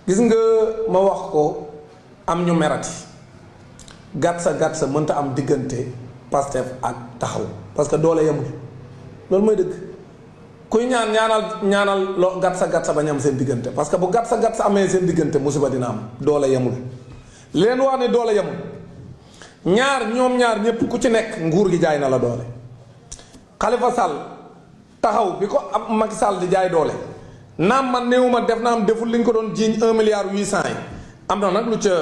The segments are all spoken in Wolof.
gis nga ma wax ko am ñu merati gatsa mënta am diggante Pastef ak taxaw parce que doole yemul loolu mooy dëgg kuy ñaanal lo gatsa bañ am seen diggante parce que bu gatsa amee seen diggante musiba dina am doole yemul leen wax ne doole yemul ñoom ñaar ñëpp ku ci nekk nguur gi jaay na la doole Khalifa Sall taxaw bi ko ab Macky Sall di jaay doole naam man néewuma def na am deful li ñu ko doon jiiñ 1 milliard 800 yi am na nag lu ca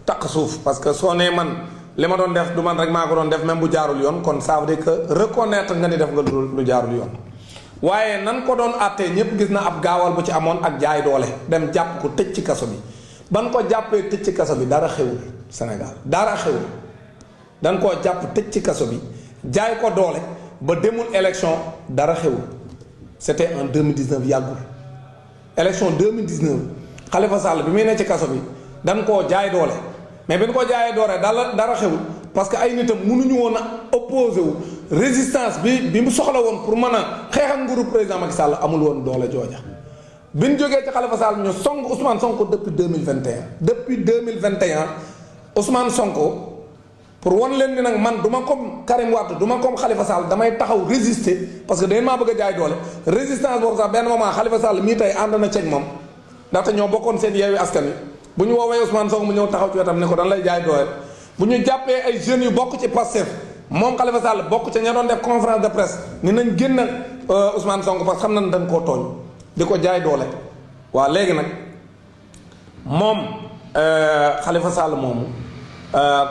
taq suuf parce que soo nee man li ma doon def du man rek maa ko doon def même bu jaarul yoon kon ça veut dire que reconnaître nga ni def nga lu jaarul yoon waaye nan ko doon àttee ñëpp gis na ab gaawal bu ci amoon ak jaay doole dem jàpp ko tëj ci kaso bi ban ko jàppee tëj ci kaso bi dara xewul Sénégal dara xewul dan koo jàpp tëj ci kaso bi jaay ko doole ba demul élection dara xewul c'était en 2019 yàggul élection 2019 Khalifa Sall bi muy ne ci kaso bi dan koo jaay doole mais bi ñu ko jaayee doole dara xewul parce que ay nitam mënuñu woon a opposé wu résistance bi mu soxla woon pour mën a xeex ak nguuru président Macky Sall amul woon doole jooja. bi ñu jógee ci Khalifa Sall ñu song Ousmane Sonko depuis 2021 Ousmane Sonko pour wan leen ni nag man du ma comme Karim Wade du ma comme Khalifa Sall damay taxaw résister parce que dañ maa bëgg a jaay doole résistance boobu sax benn moment Khalifa Sall mii tey ànd na ceeg moom ndaxte ñoo bokkoon seen Yewwi Askan Wi bu ñu woowee Ousmane Sonko mu ñëw taxaw ci wetam ne ko dan lay jaay doole bu ñu jàppee ay jeunes yu bokk ci Pastef moom Khalifa Sall bokk ca ña doon def conférence de presse ni nañ génn Ousmane Sonko parce que xam nañ dañ koo tooñ di ko jaay doole waaw léegi nag moom Khalifa Sall moomu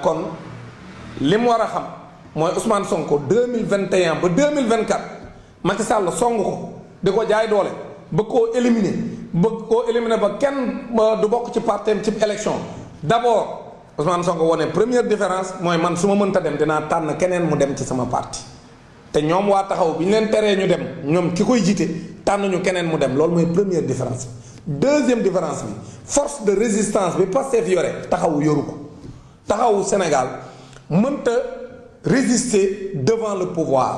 kon li mu war a xam mooy Ousmane Sonko 2021 ba 2024 Macky Sall song ko di ko jaay doole bëgg koo éliminer ba kenn du bokk ci partem ci élection d'abord Ousmane Sonko wone première différence mooy man su ma mënta dem dinaa tànn keneen mu dem ci sama parti te ñoom waa taxaw bi ñu leen teree ñu dem ñoom ki koy jiite tànn ñu keneen mu dem loolu mooy première différence deuxième différence bi force de résistance bi Pastef yore taxawu yoru ko taxawu Sénégal mënta résister devant le pouvoir